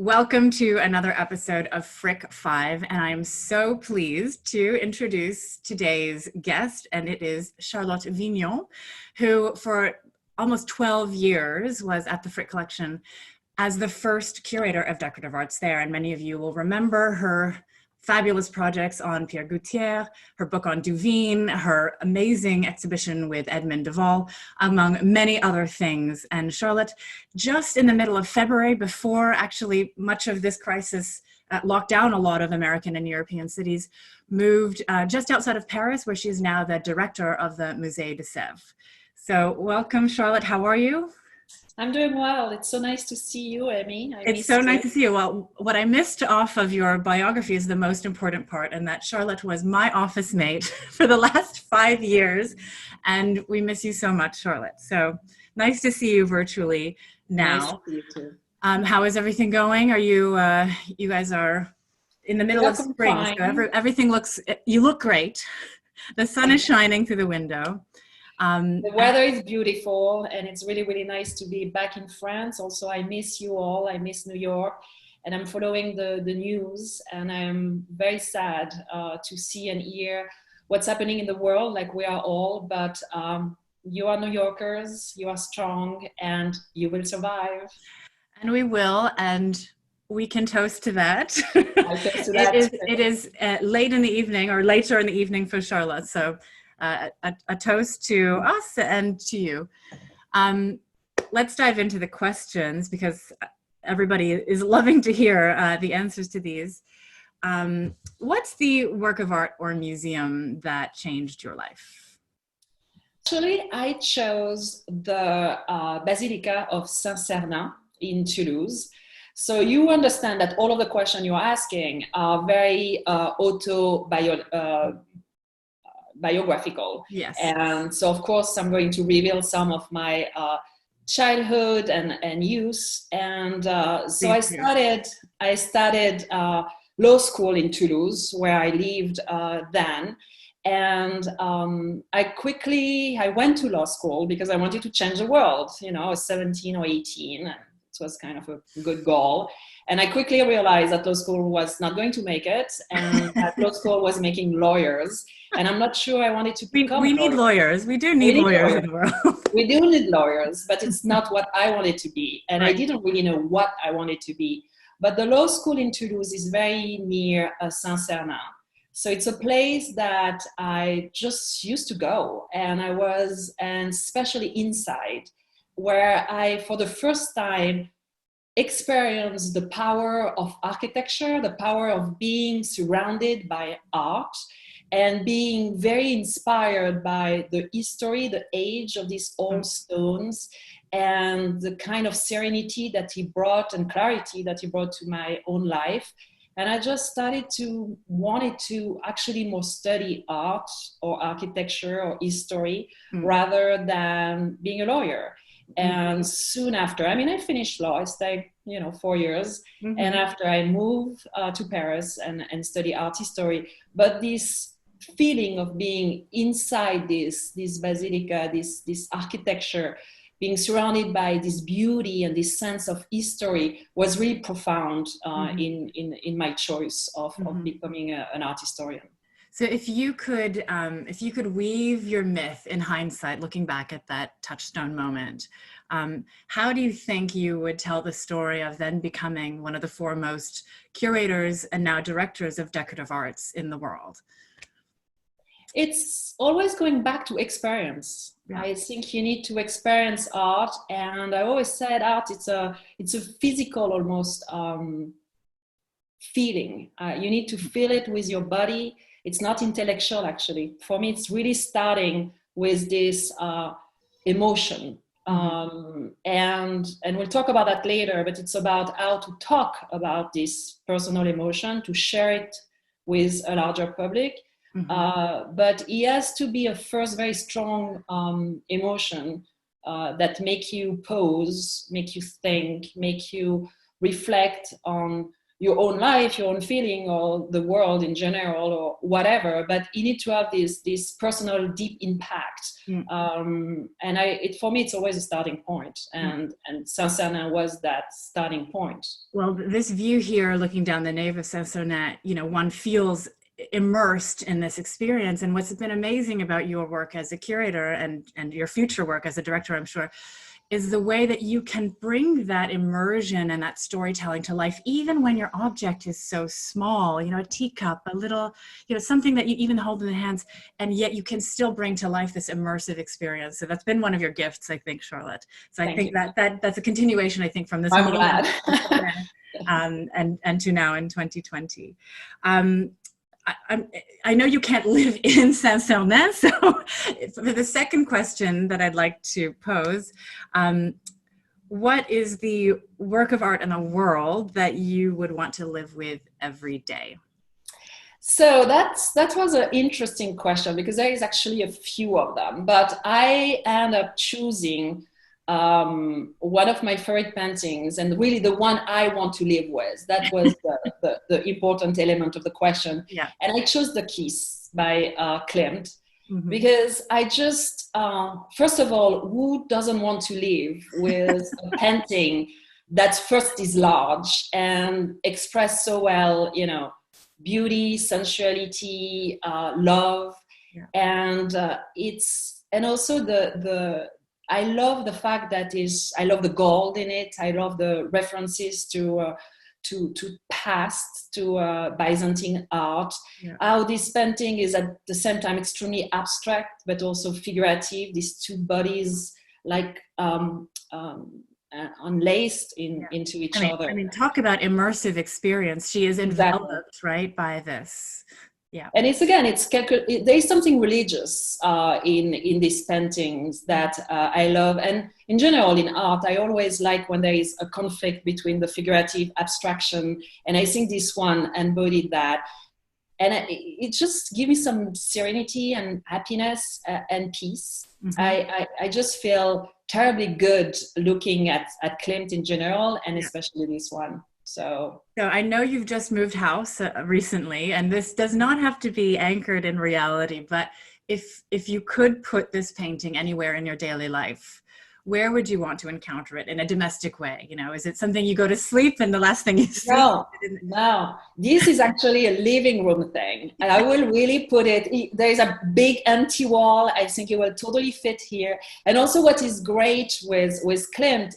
Welcome to another episode of Frick 5, and I'm so pleased to introduce today's guest, and it is Charlotte Vignon, who for almost 12 years was at the Frick Collection as the first curator of decorative arts there, and many of you will remember her fabulous projects on Pierre Goutier, her book on Duveen, her amazing exhibition with Edmond Deval, among many other things. And Charlotte, just in the middle of February, before actually much of this crisis locked down a lot of American and European cities, moved just outside of Paris, where she is now the director of the Musée de Sèvres. So welcome, Charlotte. How are you? I'm doing well. It's so nice to see you, Aimee. It's so nice to see you. Well, what I missed off of your biography is the most important part, and that Charlotte was my office mate for the last 5 years, and we miss you so much, Charlotte. So nice to see you virtually now. Nice to see you too. How is everything going? Are you, you guys are in the middle of spring, so everything you look great. The sun is shining through the window. The weather is beautiful, and it's really, really nice to be back in France. Also, I miss you all. I miss New York, and I'm following the news, and I'm very sad to see and hear what's happening in the world, like we are all, but you are New Yorkers, you are strong, and you will survive. And we will, and we can toast to that. I toast to that. It is late in the evening, or later in the evening for Charlotte, so a toast to us and to you. Let's dive into the questions because everybody is loving to hear the answers to these. What's the work of art or museum that changed your life? Actually, I chose the Basilica of Saint-Sernin in Toulouse. So you understand that all of the questions you're asking are very biographical. Yes. And so, of course, I'm going to reveal some of my childhood and youth. And so I studied law school in Toulouse, where I lived then. And I went to law school because I wanted to change the world. You know, I was 17 or 18. And it was kind of a good goal. And I quickly realized that law school was not going to make it, and that law school was making lawyers. And I'm not sure I wanted to become We need lawyers. We do need lawyers in the world. We do need lawyers, but it's not what I wanted to be. And right. I didn't really know what I wanted to be. But the law school in Toulouse is very near Saint-Sernin. So it's a place that I just used to go. And especially inside, where I, for the first time, experienced the power of architecture, the power of being surrounded by art, and being very inspired by the history, the age of these old stones, and the kind of serenity that he brought and clarity that he brought to my own life. And I just wanted to actually more study art or architecture or history rather than being a lawyer. And soon after, I finished law. I stayed, 4 years. Mm-hmm. And after I moved to Paris and study art history. But this feeling of being inside this basilica, this architecture, being surrounded by this beauty and this sense of history was really profound in my choice of becoming an art historian. So if you could weave your myth in hindsight, looking back at that touchstone moment, how do you think you would tell the story of then becoming one of the foremost curators and now directors of decorative arts in the world? It's always going back to experience. Yeah. I think you need to experience art, and I always said art, it's a physical almost feeling. You need to feel it with your body. It's not intellectual, actually. For me, it's really starting with this emotion. And we'll talk about that later, but it's about how to talk about this personal emotion, to share it with a larger public. But it has to be a first very strong emotion that make you pause, make you think, make you reflect on your own life, your own feeling, or the world in general, or whatever. But you need to have this personal, deep impact. And for me, it's always a starting point. And Saint-Cernin was that starting point. Well, this view here, looking down the nave of Saint-Cernin, one feels immersed in this experience. And what's been amazing about your work as a curator and your future work as a director, I'm sure, is the way that you can bring that immersion and that storytelling to life, even when your object is so small, a teacup, a little, something that you even hold in the hands, and yet you can still bring to life this immersive experience. So that's been one of your gifts, I think, Charlotte. So I think that's a continuation, I think, from this I'm moment glad. and to now in 2020. I know you can't live in Saint-Cernin, so for the second question that I'd like to pose, what is the work of art in the world that you would want to live with every day? So that was an interesting question, because there is actually a few of them, but I end up choosing one of my favorite paintings, and really the one I want to live with. That was the important element of the question. Yeah. And I chose The Kiss by Klimt, because I just, first of all, who doesn't want to live with a painting that first is large and express so well, beauty, sensuality, love, and also I love the fact that I love the gold in it. I love the references to past, to Byzantine art. Yeah. How this painting is at the same time extremely abstract, but also figurative. These two bodies like unlaced into each other. I mean, talk about immersive experience. She is enveloped, right, by this. Yeah. And there's something religious in these paintings that I love. And in general, in art, I always like when there is a conflict between the figurative abstraction. And I think this one embodied that. And it just gives me some serenity and happiness and peace. I just feel terribly good looking at Klimt in general, and especially this one. So I know you've just moved house recently, and this does not have to be anchored in reality, but if you could put this painting anywhere in your daily life, where would you want to encounter it in a domestic way? Is it something you go to sleep and the last thing you see? No. This is actually a living room thing. And I will really put it, there is a big empty wall. I think it will totally fit here. And also what is great with Klimt,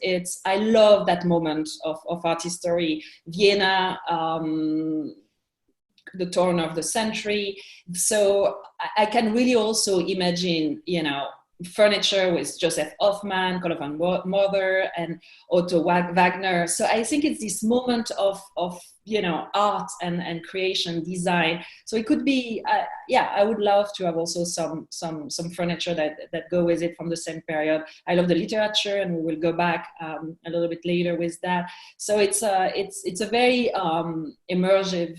I love that moment of art history. Vienna, the turn of the century. So I can really also imagine, furniture with Joseph Hoffmann, Carlo van Mother, and Otto Wagner. So I think it's this moment of art and creation, design. So it could be, I would love to have also some furniture that go with it from the same period. I love the literature, and we will go back a little bit later with that. So it's a very immersive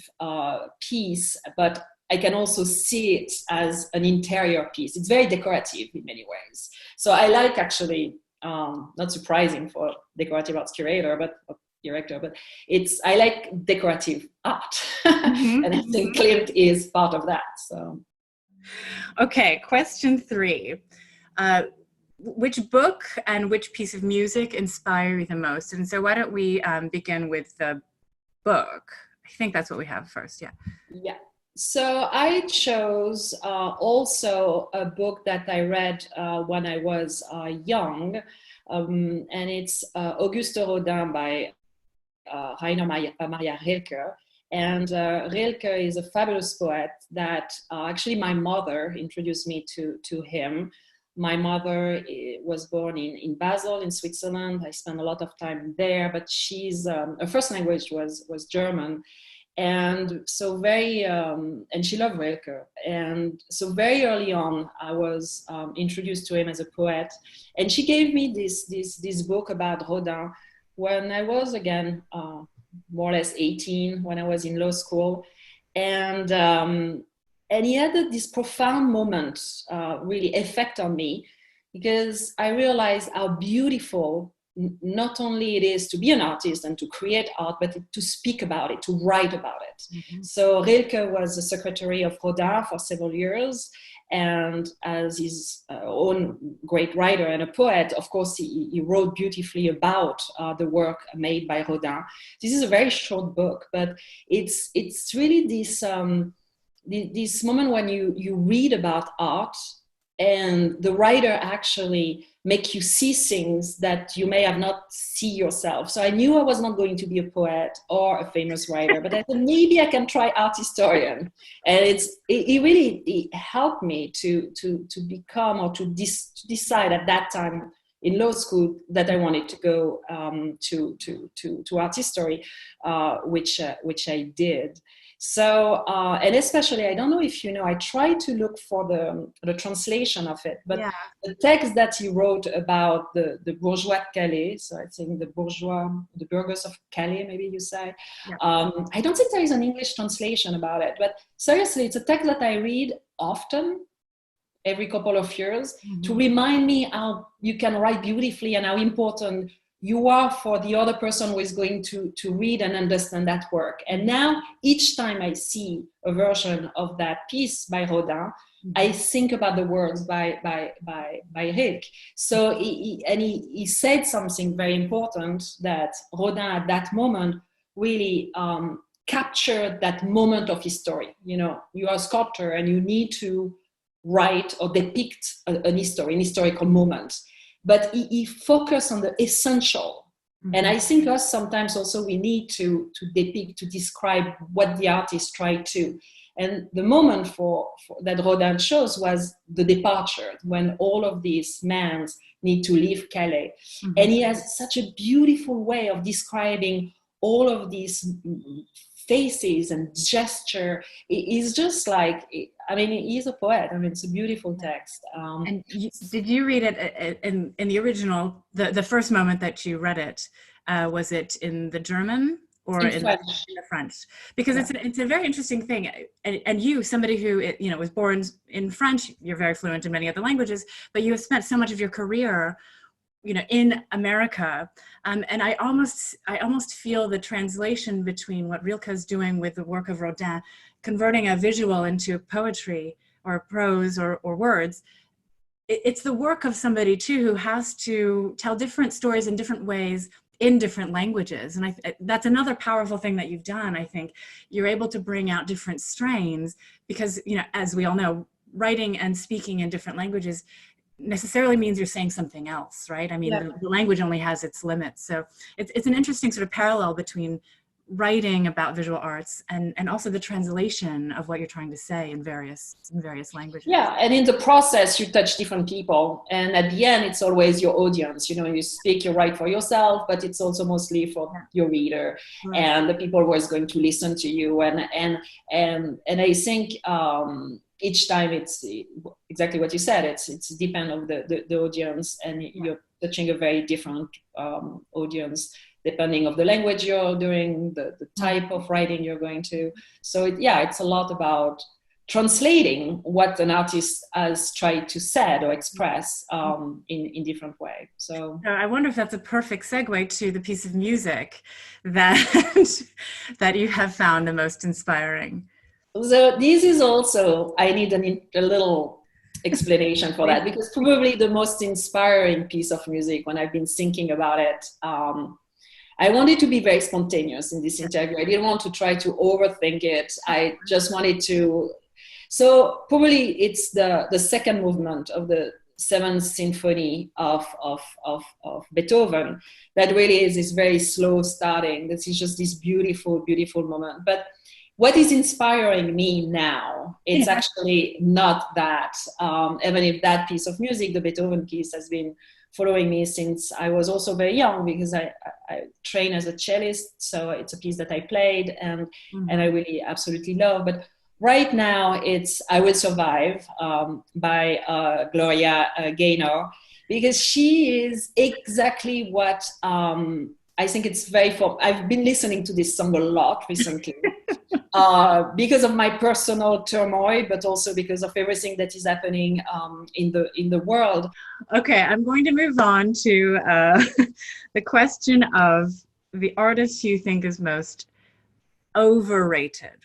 piece, but I can also see it as an interior piece. It's very decorative in many ways. So I like, actually, not surprising for decorative arts curator, but director, but I like decorative art. And I think Klimt is part of that. So, okay, question 3. Which book and which piece of music inspire you the most? And so why don't we begin with the book? I think that's what we have first, Yeah. So I chose also a book that I read when I was young, and it's Auguste Rodin by Rainer Maria Rilke. And Rilke is a fabulous poet that actually my mother introduced me to him. My mother was born in Basel, in Switzerland. I spent a lot of time there, but her first language was German. And so and she loved Rilke. And so very early on, I was introduced to him as a poet. And she gave me this book about Rodin when I was, again, more or less 18, when I was in law school. And he had this profound moment, really effect on me, because I realized how beautiful not only it is to be an artist and to create art, but to speak about it, to write about it. Mm-hmm. So Rilke was the secretary of Rodin for several years, and as his own great writer and a poet, of course, he wrote beautifully about the work made by Rodin. This is a very short book, but it's really this moment when you read about art and the writer actually make you see things that you may have not see yourself. So I knew I was not going to be a poet or a famous writer, but I thought maybe I can try art historian. And it really helped me to become, or to decide at that time in law school that I wanted to go to art history, which I did. So, and especially, I don't know if you know, I tried to look for the translation of it, but the text that he wrote about the bourgeois de Calais, so I think the burghers of Calais, maybe you say, I don't think there is an English translation about it, but seriously, it's a text that I read often, every couple of years, to remind me how you can write beautifully and how important you are for the other person who is going to read and understand that work. And now, each time I see a version of that piece by Rodin, I think about the words by Rilke. So he said something very important, that Rodin at that moment really captured that moment of history. You know, you are a sculptor and you need to write or depict an historical moment. But he focused on the essential. Mm-hmm. And I think us sometimes also we need to depict, to describe what the artist tried to. And the moment for that Rodin chose was the departure, when all of these men need to leave Calais. Mm-hmm. And he has such a beautiful way of describing all of these faces and gesture. It's just like, I mean, he's a poet. I mean, it's a beautiful text. And did you read it in the original, the first moment that you read it, was it in the German or in the French? Because it's a very interesting thing. And you, somebody who, was born in French, you're very fluent in many other languages, but you have spent so much of your career in America. And I almost feel the translation between what Rilke is doing with the work of Rodin, converting a visual into poetry or prose or words. It's the work of somebody too who has to tell different stories in different ways in different languages. And that's another powerful thing that you've done. I think you're able to bring out different strains because, as we all know, writing and speaking in different languages necessarily means you're saying something else, right? I mean, the language only has its limits. So it's an interesting sort of parallel between writing about visual arts and also the translation of what you're trying to say in various languages. Yeah, and in the process, you touch different people. And at the end, it's always your audience. You speak, you write for yourself, but it's also mostly for your reader and the people who are going to listen to you. And I think each time it's exactly what you said. It's depend on the audience, and you're touching a very different audience depending of the language you're doing, the type of writing you're going to. So it's a lot about translating what an artist has tried to say or express in different way. So I wonder if that's a perfect segue to the piece of music that you have found the most inspiring. So this is also, I need a little explanation for that, because probably the most inspiring piece of music, when I've been thinking about it, I wanted to be very spontaneous in this interview. I didn't want to try to overthink it. I just wanted to. So probably it's the second movement of the Seventh Symphony of Beethoven that really is this very slow starting. This is just this beautiful, beautiful moment. But what is inspiring me now, it's actually not that. Even if that piece of music, the Beethoven piece, has been following me since I was also very young, because I trained as a cellist. So it's a piece that I played and I really absolutely love. But right now it's I Will Survive by Gloria Gaynor, because she is exactly what I think it's very I've been listening to this song a lot recently. because of my personal turmoil, but also because of everything that is happening in the world. Okay, I'm going to move on to the question of the artist you think is most overrated.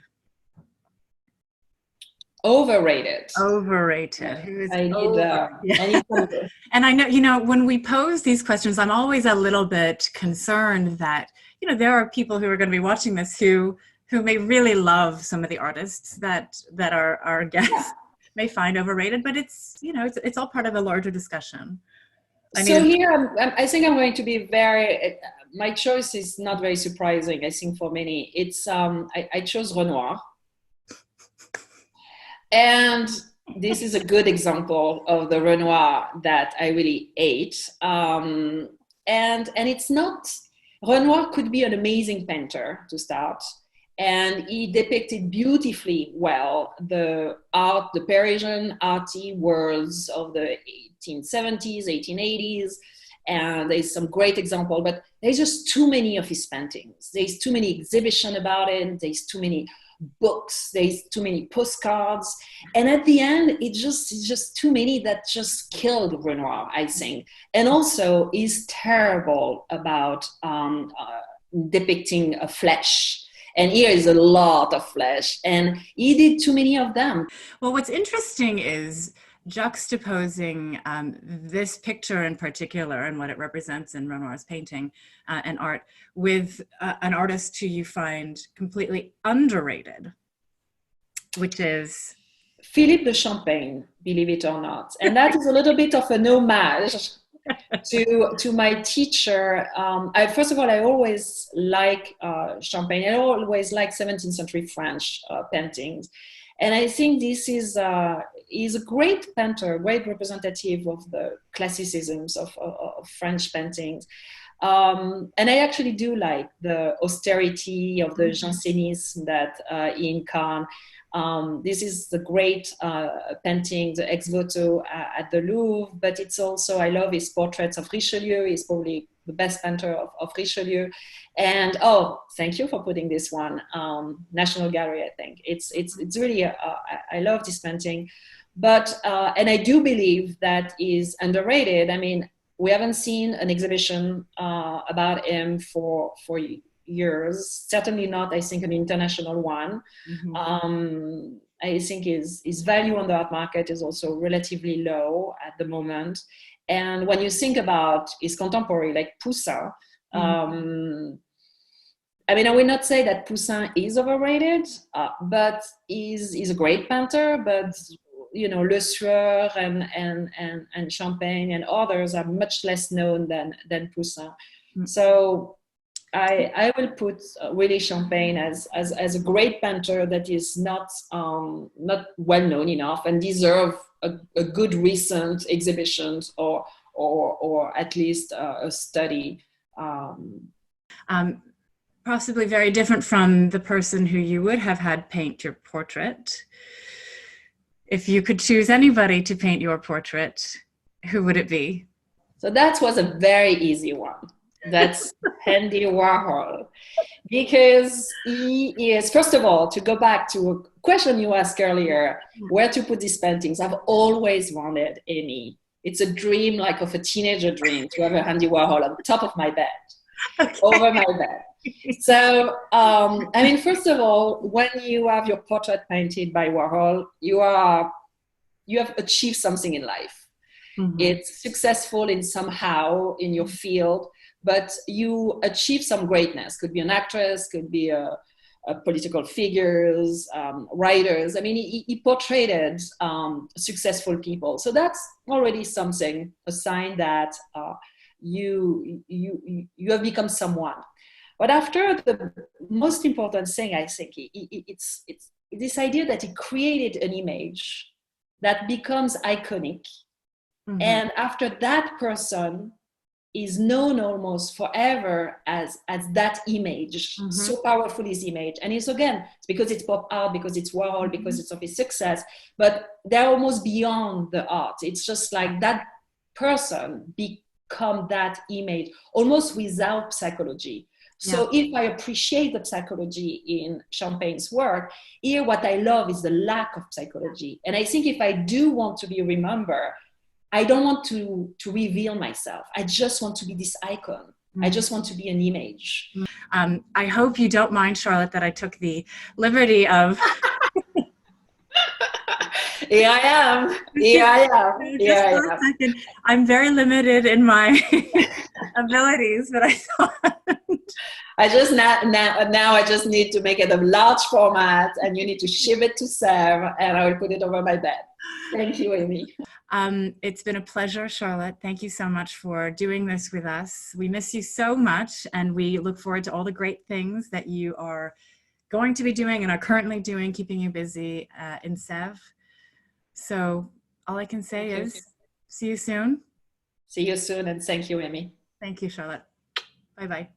Overrated. Overrated. Who is I need And I know, you know, when we pose these questions, I'm always a little bit concerned that, you know, there are people who are going to be watching this who may really love some of the artists that our guests may find overrated, but it's, you know, it's all part of a larger discussion. So here, I think I'm going to be my choice is not very surprising, I think, for many. It's, I chose Renoir. And this is a good example of the Renoir that I really ate. And it's not, Renoir could be an amazing painter to start. And he depicted beautifully well the art, the Parisian arty worlds of the 1870s, 1880s. And there's some great example, but there's just too many of his paintings. There's too many exhibition about it. There's too many books, there's too many postcards, and at the end it's just too many that just killed Renoir, I think. And also is terrible about depicting a flesh, and here is a lot of flesh, and he did too many of them. Well, what's interesting is juxtaposing this picture in particular and what it represents in Renoir's painting and art with an artist who you find completely underrated, which is Philippe de Champagne, believe it or not. And that is a little bit of an homage to my teacher. First of all, I always like Champagne. I always like 17th century French paintings. And I think this is a great painter, great representative of the classicisms of French paintings. And I actually do like the austerity of the Jansenism that he incarned. This is the great painting, the Ex Voto at the Louvre, but it's also, I love his portraits of Richelieu. He's probably the best painter of Richelieu. And thank you for putting this one, National Gallery, I think. It's really, I love this painting. But, and I do believe that is underrated. I mean, we haven't seen an exhibition about him for years. Certainly not, I think, an international one. Mm-hmm. I think his value on the art market is also relatively low at the moment. And when you think about his contemporary, like Poussin, mm-hmm. I mean, I will not say that Poussin is overrated, but he's a great painter. But you know, Le Sueur and Champagne and others are much less known than Poussin. Mm-hmm. So I will put really Champagne as a great painter that is not well known enough and deserve a good recent exhibitions or at least a study. Possibly very different from the person who you would have had paint your portrait. If you could choose anybody to paint your portrait, who would it be? So that was a very easy one. That's Andy Warhol, because he is, first of all, to go back to a question you asked earlier, where to put these paintings. I've always wanted Aimee. It's a dream, like of a teenager dream, to have a Andy Warhol on the top of my bed, over my bed. So, I mean, first of all, when you have your portrait painted by Warhol, you have achieved something in life. Mm-hmm. It's successful in somehow in your field, but you achieve some greatness. Could be an actress, could be a political figures, writers. I mean, he portrayed successful people. So that's already something, a sign that you have become someone. But after, the most important thing, I think, it's this idea that he created an image that becomes iconic. Mm-hmm. And after that person is known almost forever as that image. Mm-hmm. So powerful is image. And it's because it's pop art, because it's Warhol, mm-hmm. because it's of his success, but they're almost beyond the art. It's just like that person become that image almost without psychology. So if I appreciate the psychology in Champagne's work, here what I love is the lack of psychology. And I think if I do want to be remembered, I don't want to reveal myself. I just want to be this icon. I just want to be an image. I hope you don't mind, Charlotte, that I took the liberty of... Here I am. Here I am. Here I am. Second, I'm very limited in my abilities, but I thought... I just now I just need to make it a large format, and you need to ship it to Sèvres, and I will put it over my bed. Thank you, Aimee. It's been a pleasure, Charlotte. Thank you so much for doing this with us. We miss you so much, and we look forward to all the great things that you are going to be doing and are currently doing, keeping you busy in Sèvres. So all I can say is see you soon. See you soon, and thank you, Aimee. Thank you, Charlotte. Bye-bye.